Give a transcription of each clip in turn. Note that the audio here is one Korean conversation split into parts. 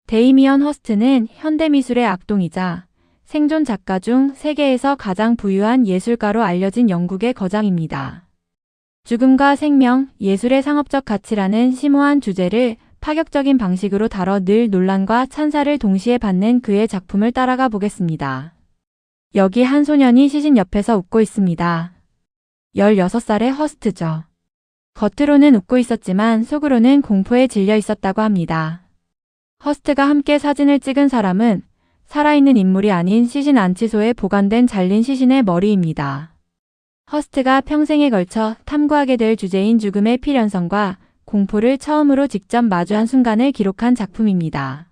데이미언 허스트는 현대미술의 악동이자 생존 작가 중 세계에서 가장 부유한 예술가로 알려진 영국의 거장입니다. 죽음과 생명, 예술의 상업적 가치라는 심오한 주제를 파격적인 방식으로 다뤄 늘 논란과 찬사를 동시에 받는 그의 작품을 따라가 보겠습니다. 여기 한 소년이 시신 옆에서 웃고 있습니다. 16살의 허스트죠. 겉으로는 웃고 있었지만 속으로는 공포에 질려 있었다고 합니다. 허스트가 함께 사진을 찍은 사람은 살아있는 인물이 아닌 시신 안치소에 보관된 잘린 시신의 머리입니다. 허스트가 평생에 걸쳐 탐구하게 될 주제인 죽음의 필연성과 공포를 처음으로 직접 마주한 순간을 기록한 작품입니다.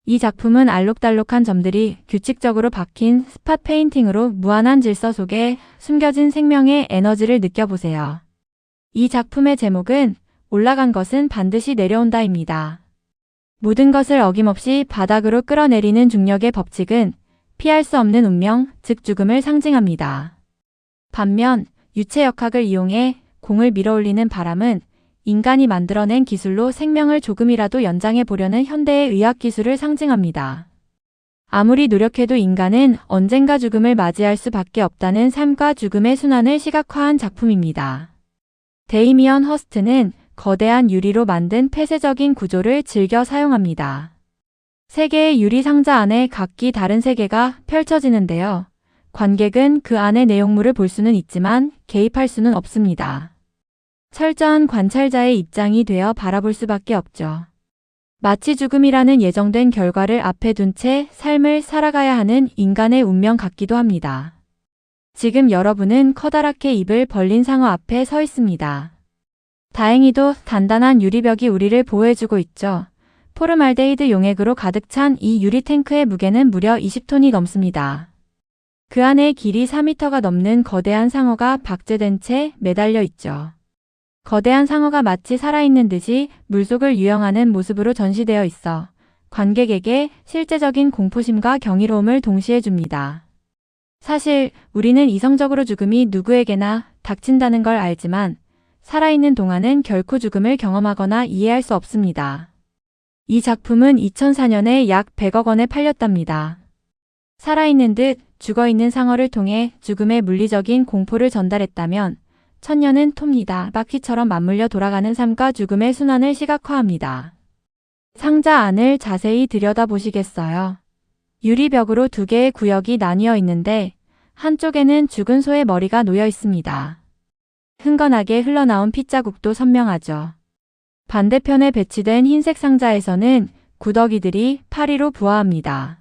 이 작품은 알록달록한 점들이 규칙적으로 박힌 스팟 페인팅으로 무한한 질서 속에 숨겨진 생명의 에너지를 느껴보세요. 이 작품의 제목은 올라간 것은 반드시 내려온다입니다. 모든 것을 어김없이 바닥으로 끌어내리는 중력의 법칙은 피할 수 없는 운명, 즉 죽음을 상징합니다. 반면 유체역학을 이용해 공을 밀어올리는 바람은 인간이 만들어낸 기술로 생명을 조금이라도 연장해 보려는 현대의 의학기술을 상징합니다. 아무리 노력해도 인간은 언젠가 죽음을 맞이할 수밖에 없다는 삶과 죽음의 순환을 시각화한 작품입니다. 데이미언 허스트는 거대한 유리로 만든 폐쇄적인 구조를 즐겨 사용합니다. 세 개의 유리 상자 안에 각기 다른 세계가 펼쳐지는데요. 관객은 그 안의 내용물을 볼 수는 있지만 개입할 수는 없습니다. 철저한 관찰자의 입장이 되어 바라볼 수밖에 없죠. 마치 죽음이라는 예정된 결과를 앞에 둔 채 삶을 살아가야 하는 인간의 운명 같기도 합니다. 지금 여러분은 커다랗게 입을 벌린 상어 앞에 서 있습니다. 다행히도 단단한 유리벽이 우리를 보호해주고 있죠. 포름알데히드 용액으로 가득 찬 이 유리 탱크의 무게는 무려 20톤이 넘습니다. 그 안에 길이 4m가 넘는 거대한 상어가 박제된 채 매달려 있죠. 거대한 상어가 마치 살아있는 듯이 물속을 유영하는 모습으로 전시되어 있어 관객에게 실제적인 공포심과 경이로움을 동시에 줍니다. 사실 우리는 이성적으로 죽음이 누구에게나 닥친다는 걸 알지만 살아있는 동안은 결코 죽음을 경험하거나 이해할 수 없습니다. 이 작품은 2004년에 약 100억 원에 팔렸답니다. 살아있는 듯 죽어있는 상어를 통해 죽음의 물리적인 공포를 전달했다면 천년은 톱니다. 바퀴처럼 맞물려 돌아가는 삶과 죽음의 순환을 시각화합니다. 상자 안을 자세히 들여다보시겠어요? 유리벽으로 두 개의 구역이 나뉘어 있는데 한쪽에는 죽은 소의 머리가 놓여 있습니다. 흥건하게 흘러나온 핏자국도 선명하죠. 반대편에 배치된 흰색 상자에서는 구더기들이 파리로 부화합니다.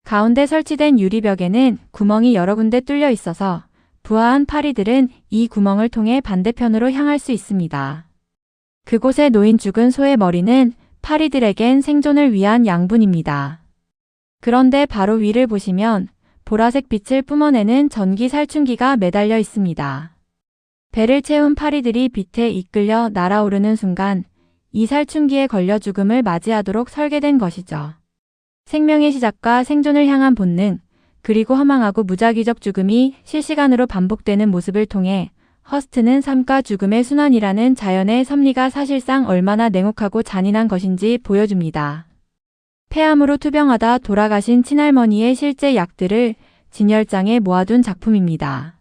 가운데 설치된 유리벽에는 구멍이 여러 군데 뚫려 있어서 부화한 파리들은 이 구멍을 통해 반대편으로 향할 수 있습니다. 그곳에 놓인 죽은 소의 머리는 파리들에겐 생존을 위한 양분입니다. 그런데 바로 위를 보시면 보라색 빛을 뿜어내는 전기 살충기가 매달려 있습니다. 배를 채운 파리들이 빛에 이끌려 날아오르는 순간 이 살충기에 걸려 죽음을 맞이하도록 설계된 것이죠. 생명의 시작과 생존을 향한 본능, 그리고 허망하고 무작위적 죽음이 실시간으로 반복되는 모습을 통해 허스트는 삶과 죽음의 순환이라는 자연의 섭리가 사실상 얼마나 냉혹하고 잔인한 것인지 보여줍니다. 폐암으로 투병하다 돌아가신 친할머니의 실제 약들을 진열장에 모아둔 작품입니다.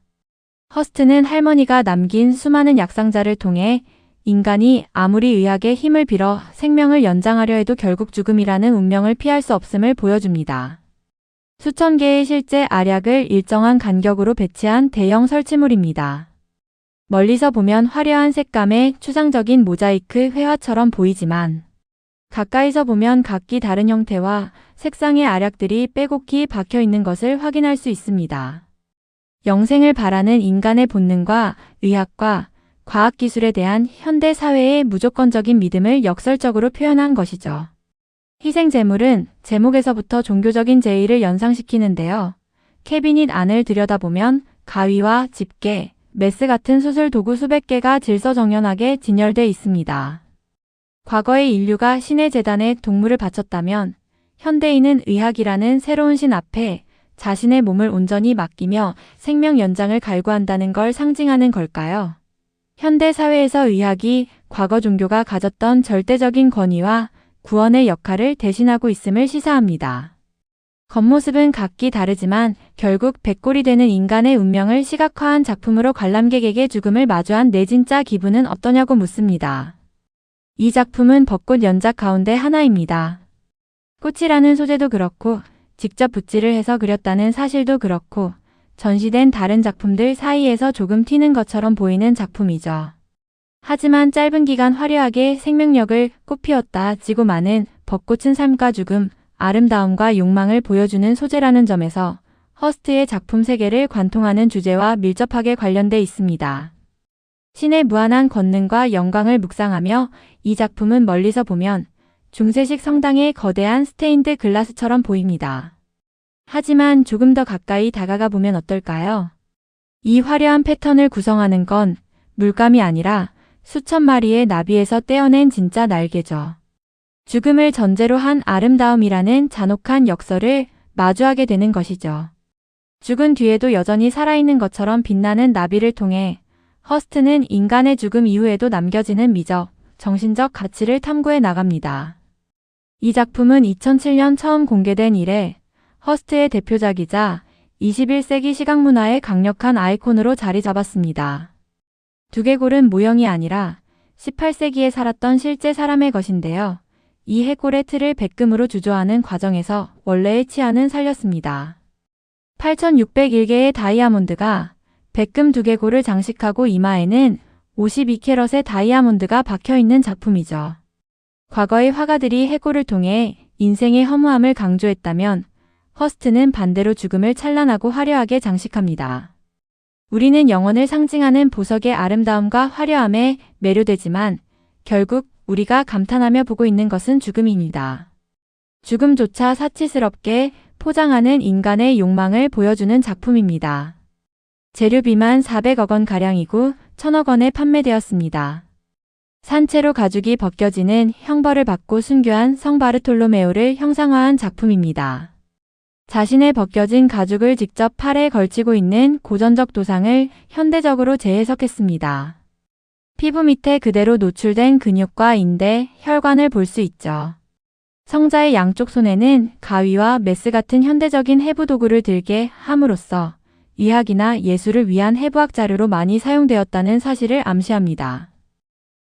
허스트는 할머니가 남긴 수많은 약상자를 통해 인간이 아무리 의학의 힘을 빌어 생명을 연장하려 해도 결국 죽음이라는 운명을 피할 수 없음을 보여줍니다. 수천 개의 실제 알약을 일정한 간격으로 배치한 대형 설치물입니다. 멀리서 보면 화려한 색감의 추상적인 모자이크 회화처럼 보이지만 가까이서 보면 각기 다른 형태와 색상의 알약들이 빼곡히 박혀 있는 것을 확인할 수 있습니다. 영생을 바라는 인간의 본능과 의학과 과학기술에 대한 현대 사회의 무조건적인 믿음을 역설적으로 표현한 것이죠. 희생제물은 제목에서부터 종교적인 제의를 연상시키는데요. 캐비닛 안을 들여다보면 가위와 집게, 메스 같은 수술 도구 수백 개가 질서정연하게 진열돼 있습니다. 과거의 인류가 신의 재단에 동물을 바쳤다면 현대인은 의학이라는 새로운 신 앞에 자신의 몸을 온전히 맡기며 생명 연장을 갈구한다는 걸 상징하는 걸까요? 현대 사회에서 의학이 과거 종교가 가졌던 절대적인 권위와 구원의 역할을 대신하고 있음을 시사합니다. 겉모습은 각기 다르지만 결국 백골이 되는 인간의 운명을 시각화한 작품으로 관람객에게 죽음을 마주한 내 진짜 기분은 어떠냐고 묻습니다. 이 작품은 벚꽃 연작 가운데 하나입니다. 꽃이라는 소재도 그렇고 직접 붓질을 해서 그렸다는 사실도 그렇고 전시된 다른 작품들 사이에서 조금 튀는 것처럼 보이는 작품이죠. 하지만 짧은 기간 화려하게 생명력을 꽃피웠다 지고 많은 벚꽃은 삶과 죽음, 아름다움과 욕망을 보여주는 소재라는 점에서 허스트의 작품 세계를 관통하는 주제와 밀접하게 관련돼 있습니다. 신의 무한한 권능과 영광을 묵상하며 이 작품은 멀리서 보면 중세식 성당의 거대한 스테인드 글라스처럼 보입니다. 하지만 조금 더 가까이 다가가 보면 어떨까요? 이 화려한 패턴을 구성하는 건 물감이 아니라 수천 마리의 나비에서 떼어낸 진짜 날개죠. 죽음을 전제로 한 아름다움이라는 잔혹한 역설을 마주하게 되는 것이죠. 죽은 뒤에도 여전히 살아있는 것처럼 빛나는 나비를 통해 허스트는 인간의 죽음 이후에도 남겨지는 미적, 정신적 가치를 탐구해 나갑니다. 이 작품은 2007년 처음 공개된 이래 허스트의 대표작이자 21세기 시각문화의 강력한 아이콘으로 자리 잡았습니다. 두개골은 모형이 아니라 18세기에 살았던 실제 사람의 것인데요. 이 해골의 틀을 백금으로 주조하는 과정에서 원래의 치아는 살렸습니다. 8,601개의 다이아몬드가 백금 두개골을 장식하고 이마에는 52캐럿의 다이아몬드가 박혀있는 작품이죠. 과거의 화가들이 해골을 통해 인생의 허무함을 강조했다면 허스트는 반대로 죽음을 찬란하고 화려하게 장식합니다. 우리는 영혼을 상징하는 보석의 아름다움과 화려함에 매료되지만 결국 우리가 감탄하며 보고 있는 것은 죽음입니다. 죽음조차 사치스럽게 포장하는 인간의 욕망을 보여주는 작품입니다. 재료비만 400억 원가량이고 1,000억 원에 판매되었습니다. 산채로 가죽이 벗겨지는 형벌을 받고 순교한 성 바르톨로메오를 형상화한 작품입니다. 자신의 벗겨진 가죽을 직접 팔에 걸치고 있는 고전적 도상을 현대적으로 재해석했습니다. 피부 밑에 그대로 노출된 근육과 인대, 혈관을 볼 수 있죠. 성자의 양쪽 손에는 가위와 메스 같은 현대적인 해부 도구를 들게 함으로써 의학이나 예술을 위한 해부학 자료로 많이 사용되었다는 사실을 암시합니다.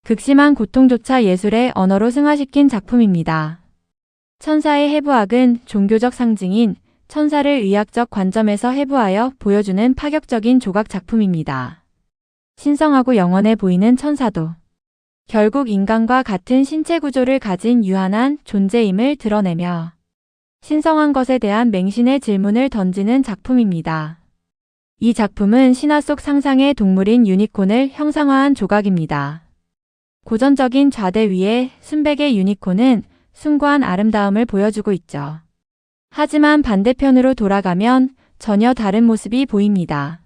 극심한 고통조차 예술의 언어로 승화시킨 작품입니다. 천사의 해부학은 종교적 상징인 천사를 의학적 관점에서 해부하여 보여주는 파격적인 조각 작품입니다. 신성하고 영원해 보이는 천사도 결국 인간과 같은 신체 구조를 가진 유한한 존재임을 드러내며 신성한 것에 대한 맹신의 질문을 던지는 작품입니다. 이 작품은 신화 속 상상의 동물인 유니콘을 형상화한 조각입니다. 고전적인 좌대 위에 순백의 유니콘은 숭고한 아름다움을 보여주고 있죠. 하지만 반대편으로 돌아가면 전혀 다른 모습이 보입니다.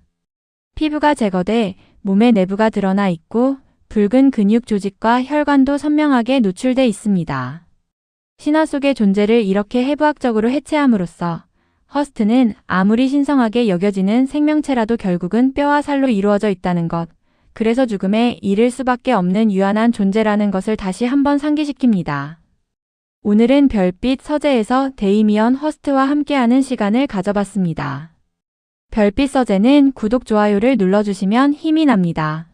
피부가 제거돼 몸의 내부가 드러나 있고 붉은 근육 조직과 혈관도 선명하게 노출돼 있습니다. 신화 속의 존재를 이렇게 해부학적으로 해체함으로써 허스트는 아무리 신성하게 여겨지는 생명체라도 결국은 뼈와 살로 이루어져 있다는 것, 그래서 죽음에 이를 수밖에 없는 유한한 존재라는 것을 다시 한번 상기시킵니다. 오늘은 별빛 서재에서 데이미언 허스트와 함께하는 시간을 가져봤습니다. 별빛 서재는 구독, 좋아요를 눌러주시면 힘이 납니다.